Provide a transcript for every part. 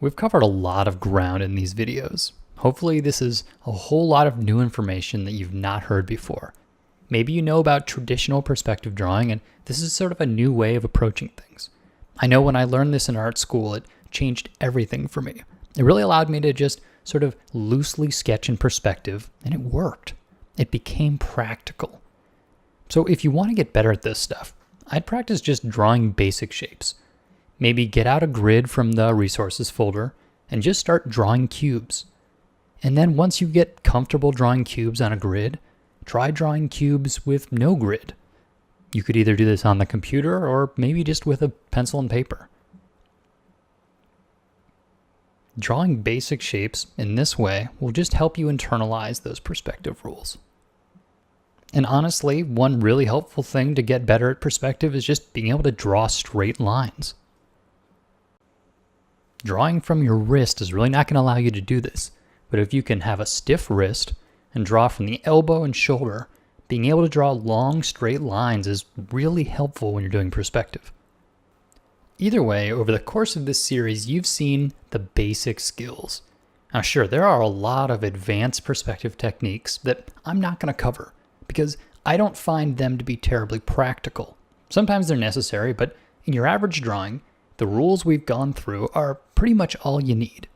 We've covered a lot of ground in these videos. Hopefully this is a whole lot of new information that you've not heard before. Maybe you know about traditional perspective drawing, and this is sort of a new way of approaching things. I know when I learned this in art school, it changed everything for me. It really allowed me to just sort of loosely sketch in perspective, and it worked. It became practical. So if you want to get better at this stuff, I'd practice just drawing basic shapes. Maybe get out a grid from the resources folder and just start drawing cubes. And then once you get comfortable drawing cubes on a grid, try drawing cubes with no grid. You could either do this on the computer or maybe just with a pencil and paper. Drawing basic shapes in this way will just help you internalize those perspective rules. And honestly, one really helpful thing to get better at perspective is just being able to draw straight lines. Drawing from your wrist is really not going to allow you to do this, but if you can have a stiff wrist and draw from the elbow and shoulder, being able to draw long, straight lines is really helpful when you're doing perspective. Either way, over the course of this series, you've seen the basic skills. Now sure, there are a lot of advanced perspective techniques that I'm not going to cover because I don't find them to be terribly practical. Sometimes they're necessary, but in your average drawing, the rules we've gone through are pretty much all you need.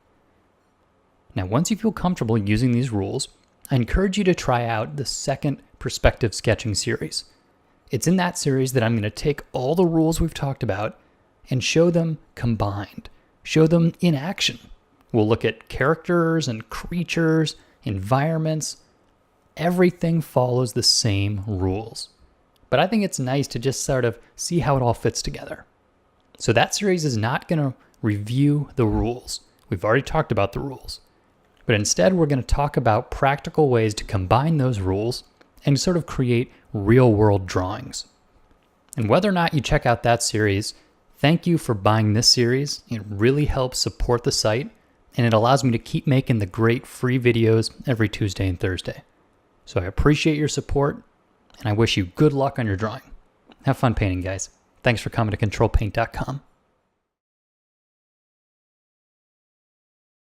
Now, once you feel comfortable using these rules, I encourage you to try out the second perspective sketching series. It's in that series that I'm going to take all the rules we've talked about and show them combined, show them in action. We'll look at characters and creatures, environments. Everything follows the same rules. But I think it's nice to just sort of see how it all fits together. So that series is not going to review the rules. We've already talked about the rules. But instead, we're going to talk about practical ways to combine those rules and sort of create real-world drawings. And whether or not you check out that series, thank you for buying this series. It really helps support the site, and it allows me to keep making the great free videos every Tuesday and Thursday. So I appreciate your support, and I wish you good luck on your drawing. Have fun painting, guys. Thanks for coming to ControlPaint.com.